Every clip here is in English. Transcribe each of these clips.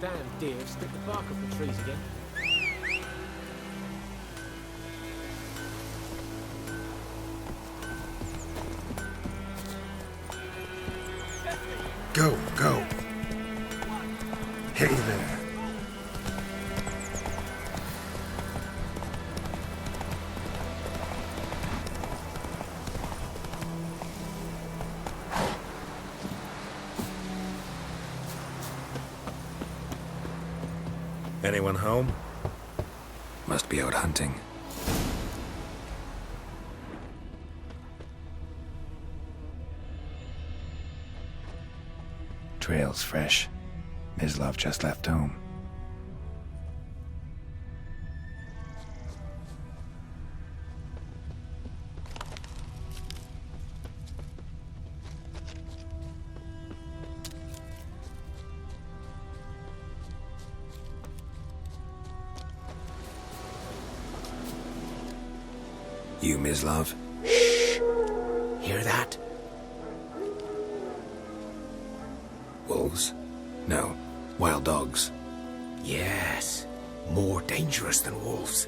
Damn deer, split the bark off the trees again. Go, go. Hey there. Anyone home? Must be out hunting. Trail's fresh. Mislov just left home. You, Mislov? Shh! Hear that? Wolves? No. Wild dogs. Yes. More dangerous than wolves.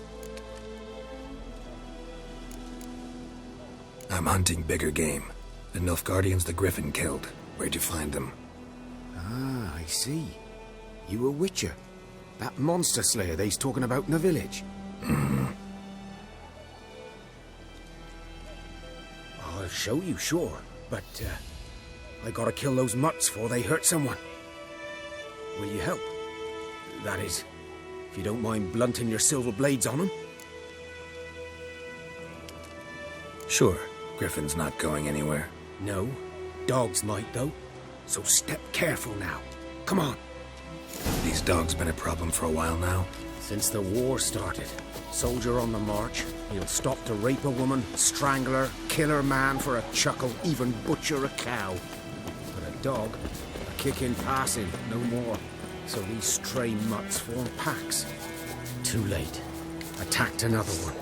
I'm hunting bigger game. The Nilfgaardians the Griffin killed. Where'd you find them? Ah, I see. You a witcher. That monster slayer they's talking about in the village. Mm-hmm. I'll show you, sure. But, I gotta kill those mutts before they hurt someone. Will you help? That is, if you don't mind blunting your silver blades on them. Sure. Griffin's not going anywhere. No. Dogs might, though. So step careful now. Come on. These dogs been a problem for a while now? Since the war started. Soldier on the march. He'll stop to rape a woman, strangle her, kill her man for a chuckle, even butcher a cow. But a dog, a kick in passing, no more. So these stray mutts form packs. Too late. Attacked another one.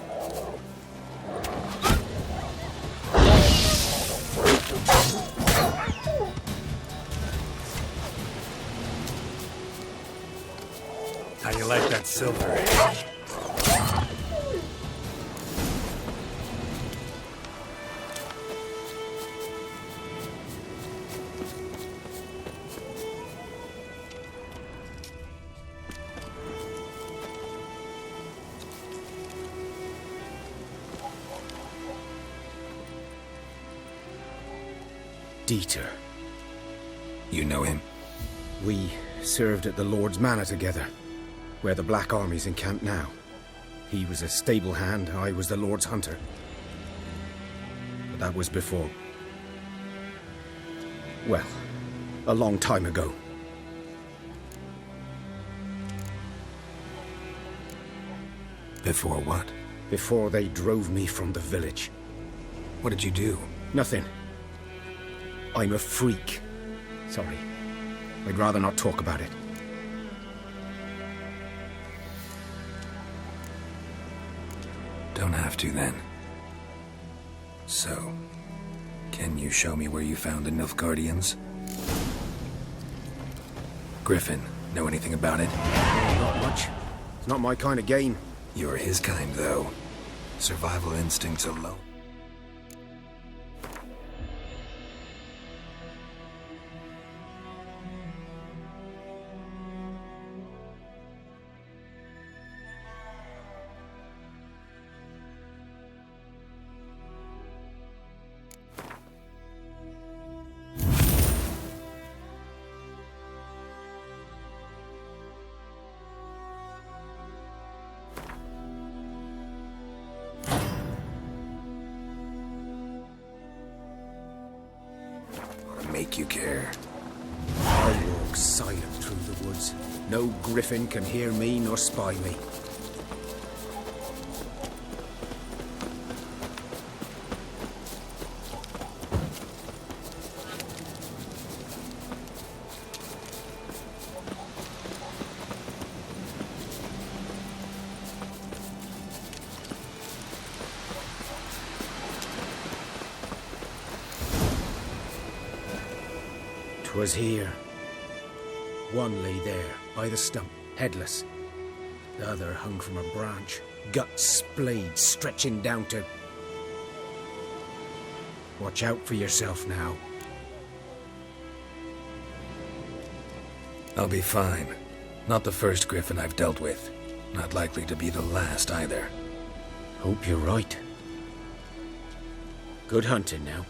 How do you like that silver? Dieter. You know him? We served at the Lord's Manor together, where the Black Army's encamped now. He was a stable hand, I was the Lord's hunter. But that was before. Well, a long time ago. Before what? Before they drove me from the village. What did you do? Nothing. I'm a freak. Sorry. I'd rather not talk about it. Don't have to, then. So, can you show me where you found the Nilfgaardians? Griffin, know anything about it? Not much. It's not my kind of game. You're his kind, though. Survival instincts alone. Make you care. I walk silent through the woods. No griffin can hear me nor spy me. Was here. One lay there, by the stump, headless. The other hung from a branch, guts splayed, stretching down to... Watch out for yourself now. I'll be fine. Not the first griffin I've dealt with. Not likely to be the last either. Hope you're right. Good hunting now.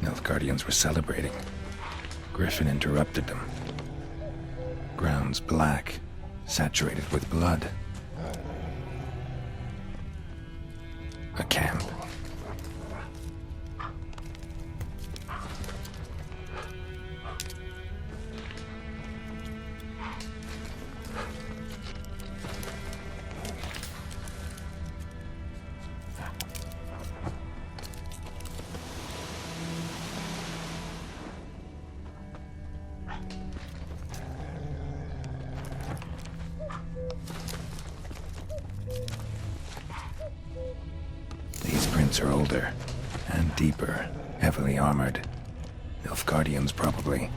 Nilfgaardians were celebrating. Griffin interrupted them. Grounds black, saturated with blood. A camp. These prints are older and deeper, heavily armored. Nilfgaardians, probably.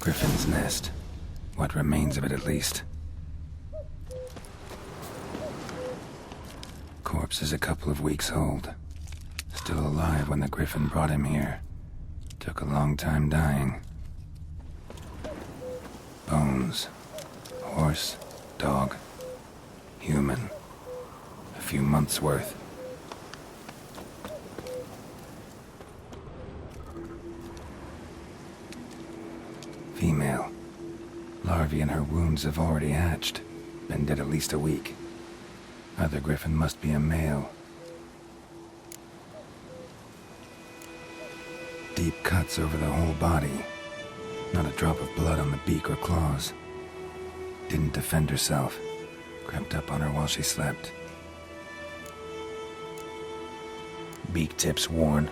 Griffin's nest. What remains of it, at least. Corpse is a couple of weeks old. Still alive when the Griffin brought him here. Took a long time dying. Bones. Horse, dog, human. A few months' worth. Female. Larvae in her wounds have already hatched. Been dead at least a week. Other Griffin must be a male. Deep cuts over the whole body. Not a drop of blood on the beak or claws. Didn't defend herself. Crept up on her while she slept. Beak tips worn.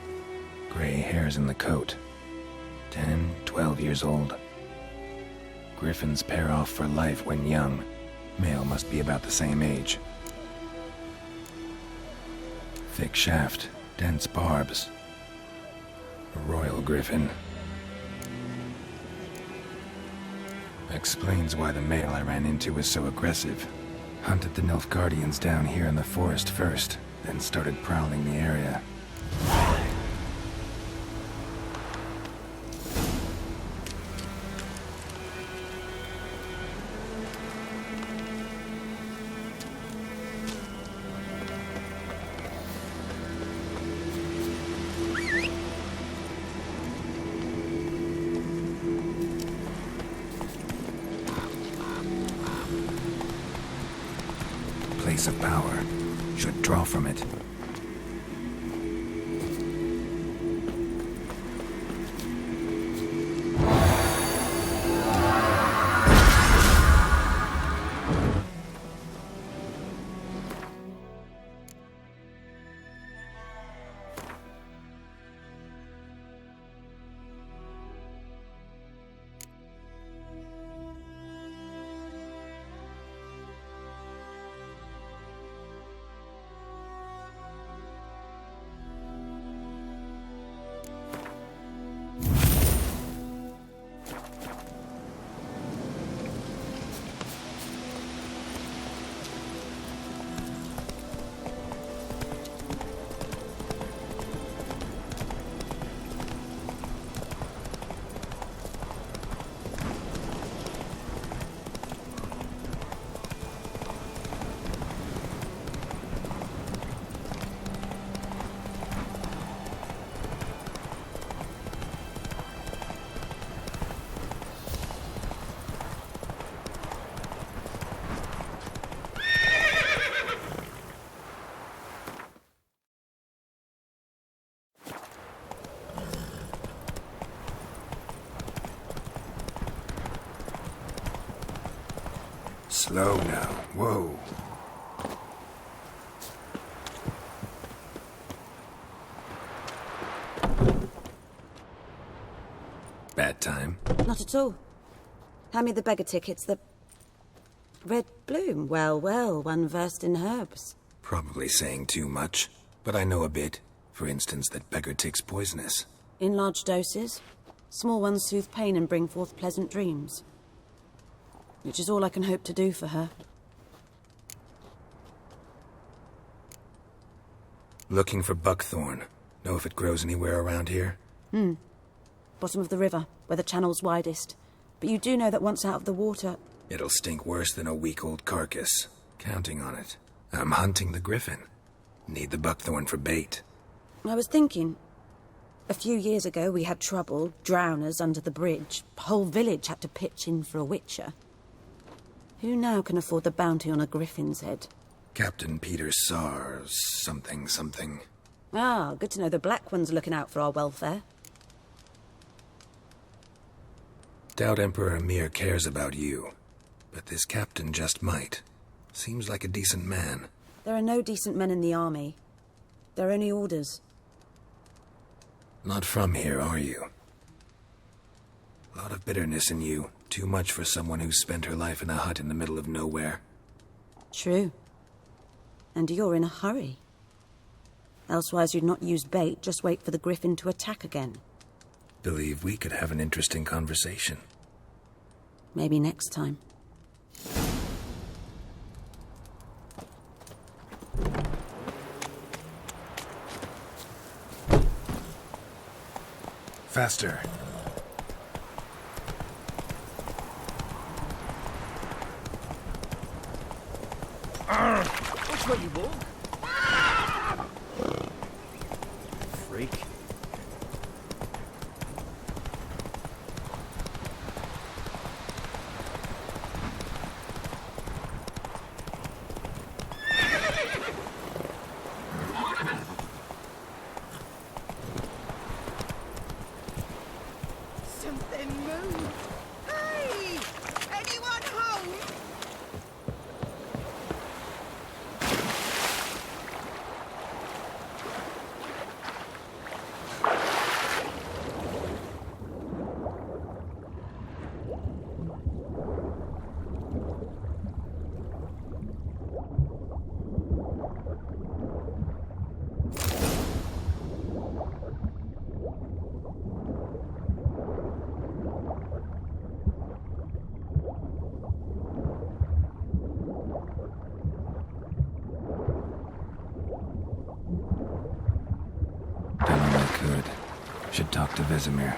Gray hairs in the coat. 10, 12 years old. Griffins pair off for life when young. Male must be about the same age. Thick shaft, dense barbs. A royal griffin. Explains why the male I ran into was so aggressive. Hunted the Nilfgaardians down here in the forest first, then started prowling the area. Place of power. Should draw from it. Slow now. Whoa. Bad time? Not at all. Hand me the beggar tickets, the... Red bloom. Well, well, one versed in herbs. Probably saying too much, but I know a bit. For instance, that beggar tick's poisonous. In large doses. Small ones soothe pain and bring forth pleasant dreams. Which is all I can hope to do for her. Looking for buckthorn. Know if it grows anywhere around here? Bottom of the river, where the channel's widest. But you do know that once out of the water... It'll stink worse than a week-old carcass. Counting on it. I'm hunting the griffin. Need the buckthorn for bait. I was thinking... A few years ago we had trouble, drowners under the bridge. Whole village had to pitch in for a witcher. Who now can afford the bounty on a griffin's head? Captain Peter Sars, something. Ah, good to know the Black One's looking out for our welfare. Doubt Emperor Emir cares about you. But this captain just might. Seems like a decent man. There are no decent men in the army. They're only orders. Not from here, are you? A lot of bitterness in you. Too much for someone who's spent her life in a hut in the middle of nowhere. True. And you're in a hurry. Elsewise you'd not use bait, just wait for the griffin to attack again. Believe we could have an interesting conversation. Maybe next time. Faster. Which way you walk? Freak. Something moved. Hey! Anyone home? Done all I could. Should talk to Vesemir.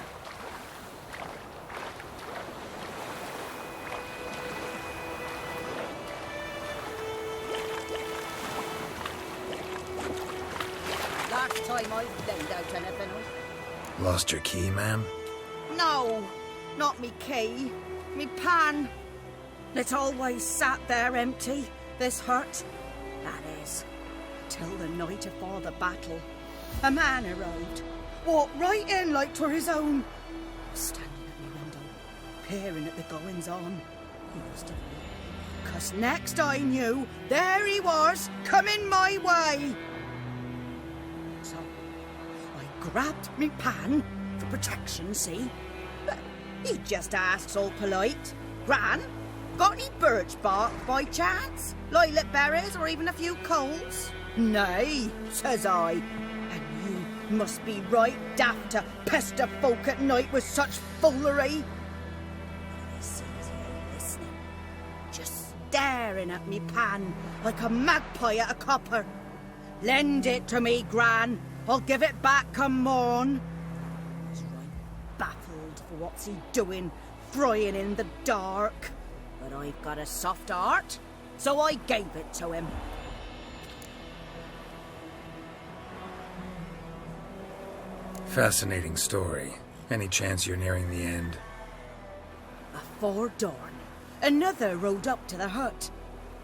Last time I laid out anything. Lost your key, ma'am? No, not me key. Me pan. It always sat there empty, this hut. That is, till the night afore the battle. A man arrived, walked right in like 'twere his own. Standing at my window, peering at the goings-on. He must have been. 'Cause next I knew, there he was, coming my way. So, I grabbed me pan, for protection, see? But he just asks all polite, Gran, got any birch bark by chance? Lilac berries or even a few coals? Nay, says I, and you must be right daft to pester folk at night with such foolery. He sits here listening, just staring at me pan like a magpie at a copper. Lend it to me, Gran. I'll give it back come morn. He's right baffled for what's he doing, frying in the dark. But I've got a soft heart, so I gave it to him. Fascinating story. Any chance you're nearing the end? Afore dawn, another rode up to the hut.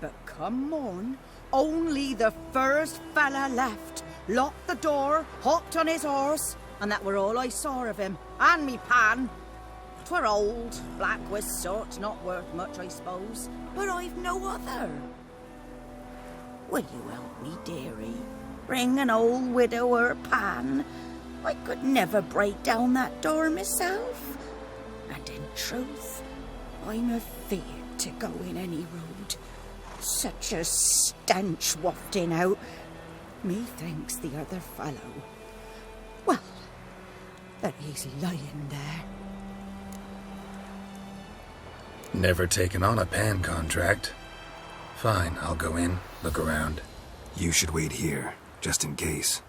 But come morn, only the first fella left. Locked the door, hopped on his horse, and that were all I saw of him, and me pan. 'Twere old, black with soot, not worth much, I suppose. But I've no other. Will you help me, dearie? Bring an old widower pan. I could never break down that door myself. And in truth, I'm afeard to go in any road. Such a stench wafting out. Methinks the other fellow. Well, that he's lying there. Never taken on a pan contract. Fine, I'll go in, look around. You should wait here, just in case.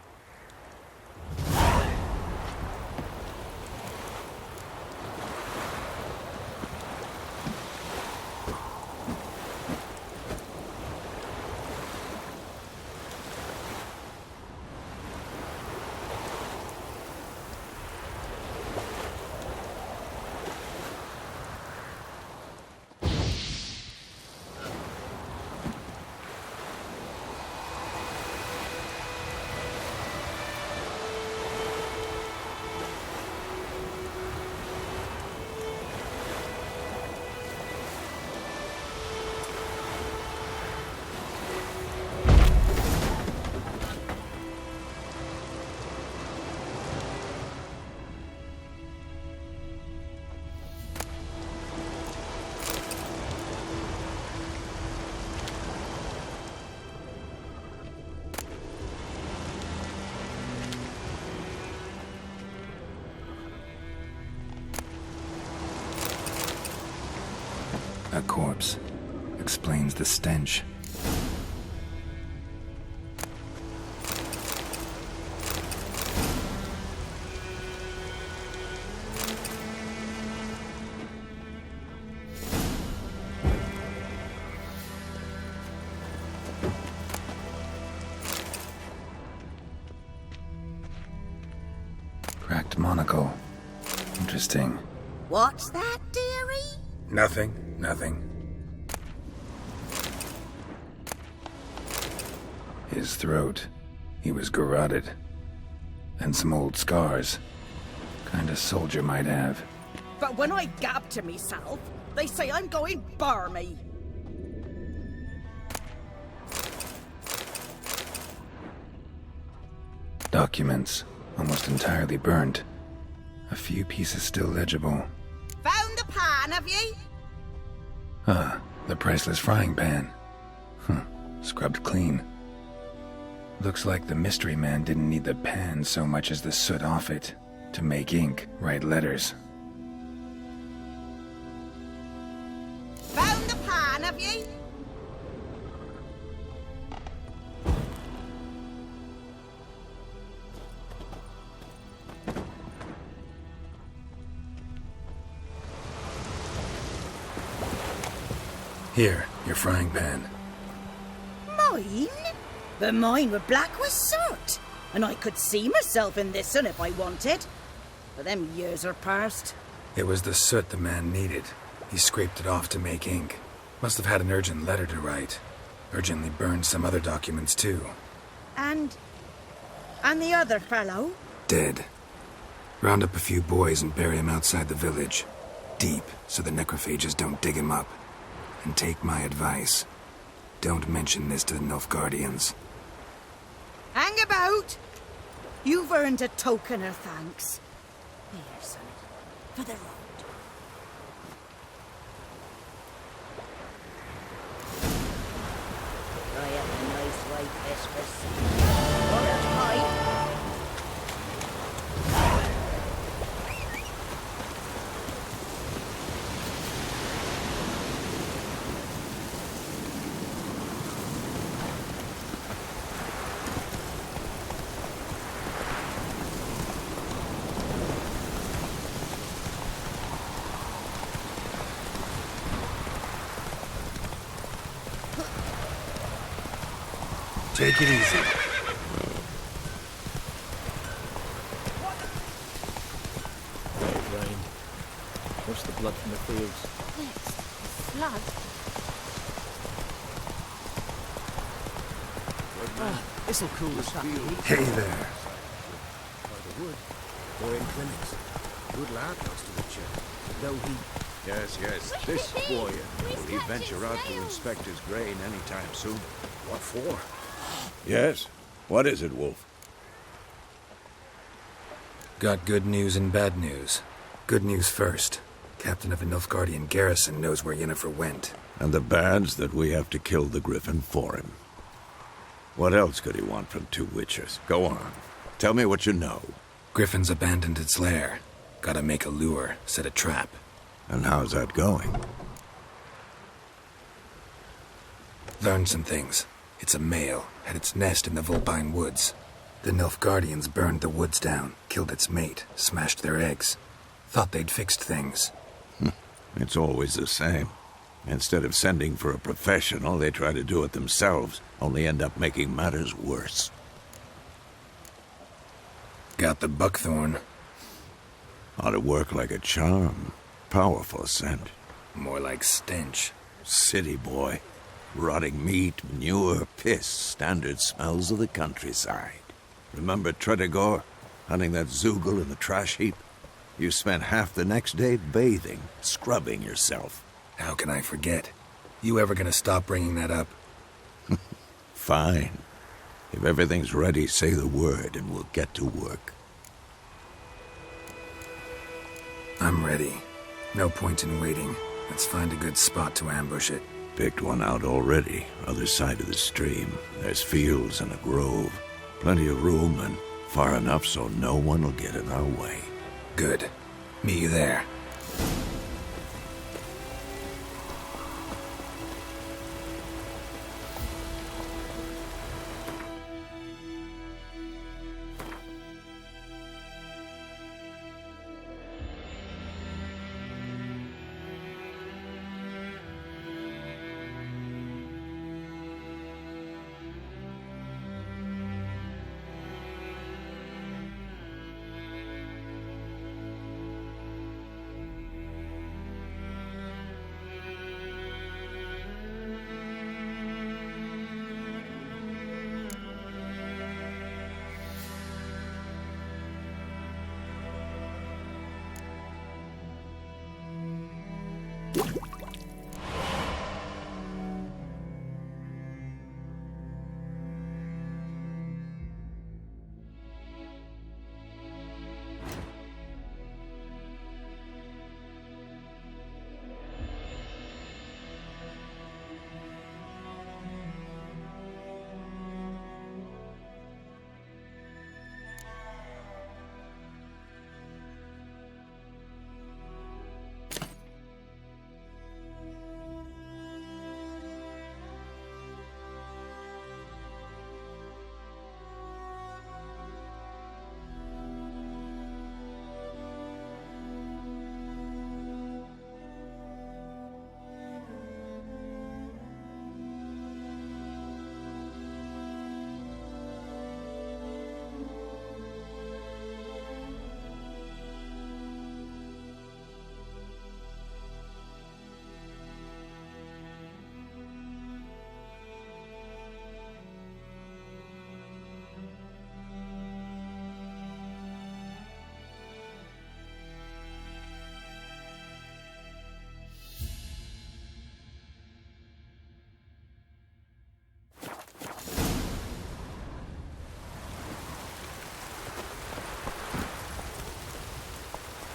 A corpse. Explains the stench. Cracked monocle. Interesting. What's that, dearie? Nothing. His throat. He was garroted. And some old scars. Kind of soldier might have. But when I gab to myself, they say I'm going barmy. Documents. Almost entirely burnt. A few pieces still legible. Found the pan, have ye? Ah, the priceless frying pan. Scrubbed clean. Looks like the mystery man didn't need the pan so much as the soot off it to make ink, write letters. Found the pan, have ye? Here, your frying pan. Mine? But mine were black with soot, and I could see myself in this one if I wanted. But them years are past. It was the soot the man needed. He scraped it off to make ink. Must have had an urgent letter to write. Urgently burned some other documents too. And the other fellow? Dead. Round up a few boys and bury him outside the village. Deep, so the necrophages don't dig him up. And take my advice. Don't mention this to the Nilfgaardians. Hang about! You've earned a token of thanks. Here, son, for the road. I have a nice white vespers. Ordered pipe. Take it easy. It rained. What's the blood from the fields? Blood? This'll cool the field. Hey there. By the wood, or in clinics. Good lad, Master Richard. though he... Yes, this boy, will he venture out to inspect his grain anytime soon? What for? Yes? What is it, Wolf? Got good news and bad news. Good news first. Captain of a Nilfgaardian garrison knows where Yennefer went. And the bad's that we have to kill the Griffin for him. What else could he want from two witchers? Go on. Tell me what you know. Griffin's abandoned its lair. Gotta make a lure, set a trap. And how's that going? Learned some things. It's a male, had its nest in the Vulpine Woods. The Nilfgaardians burned the woods down, killed its mate, smashed their eggs. Thought they'd fixed things. It's always the same. Instead of sending for a professional, they try to do it themselves, only end up making matters worse. Got the buckthorn. Ought to work like a charm. Powerful scent. More like stench. City boy. Rotting meat, manure, piss, standard smells of the countryside. Remember Tredegor? Hunting that Zoogle in the trash heap? You spent half the next day bathing, scrubbing yourself. How can I forget? You ever gonna stop bringing that up? Fine. If everything's ready, say the word and we'll get to work. I'm ready. No point in waiting. Let's find a good spot to ambush it. Picked one out already, other side of the stream. There's fields and a grove. Plenty of room and far enough so no one will get in our way. Good. Meet you there.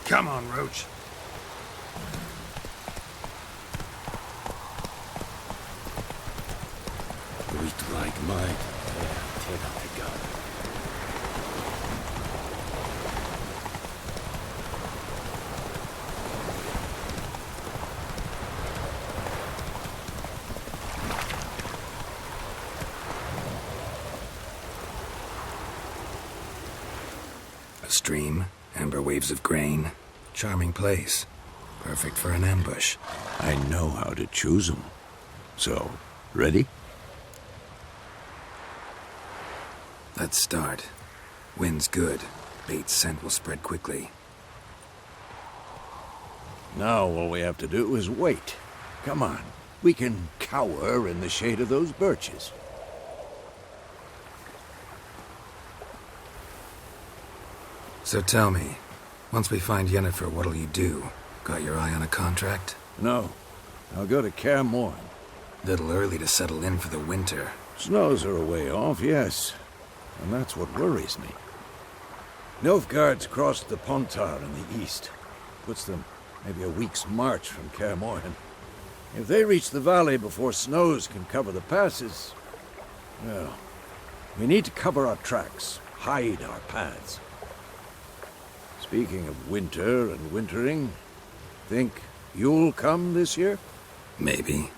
Come on, Roach. Breathe like mine. Take out the gun. A stream, amber waves of grain. Charming place. Perfect for an ambush. I know how to choose 'em. So, ready? Let's start. Wind's good. Bait's scent will spread quickly. Now all we have to do is wait. Come on. We can cower in the shade of those birches. So tell me, once we find Yennefer, what'll you do? Got your eye on a contract? No. I'll go to Kaer Morhen. Little early to settle in for the winter. Snows are a way off, yes. And that's what worries me. Nilfgaard's crossed the Pontar in the east. Puts them maybe a week's march from Kaer Morhen. If they reach the valley before snows can cover the passes, well, we need to cover our tracks, hide our paths. Speaking of winter and wintering, think you'll come this year? Maybe.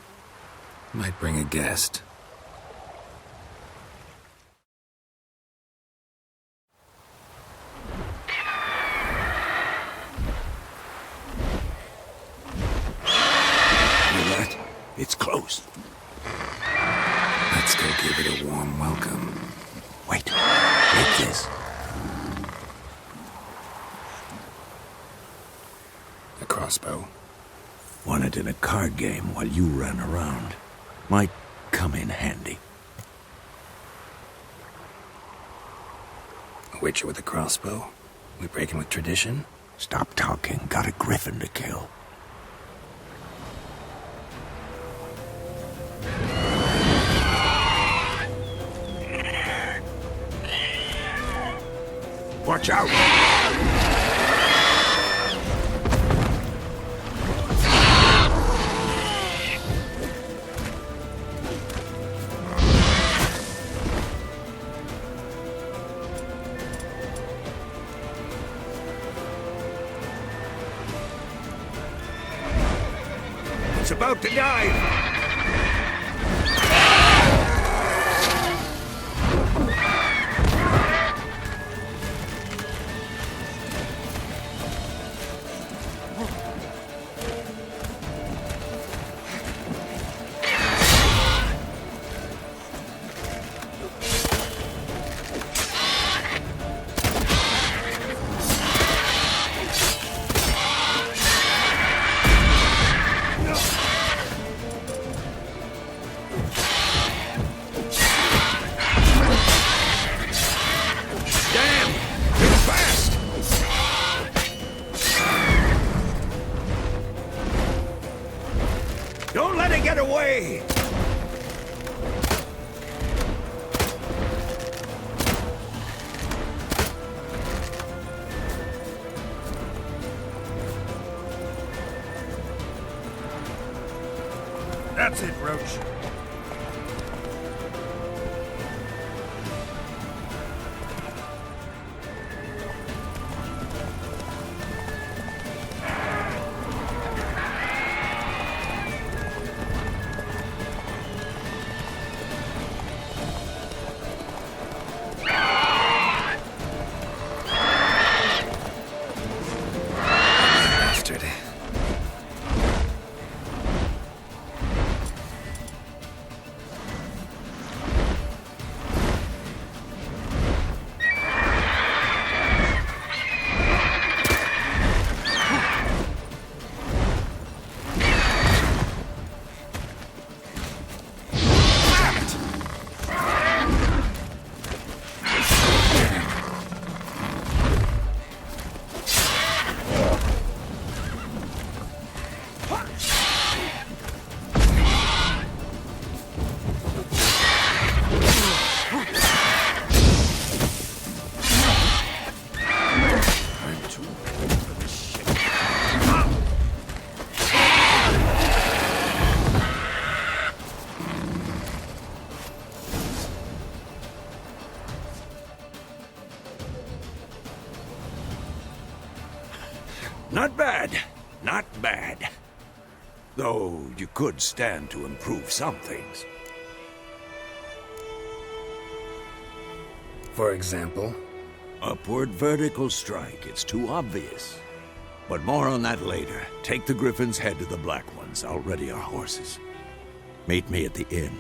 Might bring a guest. It's close. Let's go give it a warm welcome. Wait. Take this. A crossbow. Won it in a card game while you ran around. Might come in handy. A witcher with a crossbow? We breaking with tradition? Stop talking. Got a griffin to kill. Watch out! It's about to dive! Don't let it get away! That's it, Roach. Not bad. Not bad. Though you could stand to improve some things. For example? Upward vertical strike. It's too obvious. But more on that later. Take the Griffin's head to the Black Ones. I'll ready our horses. Meet me at the inn.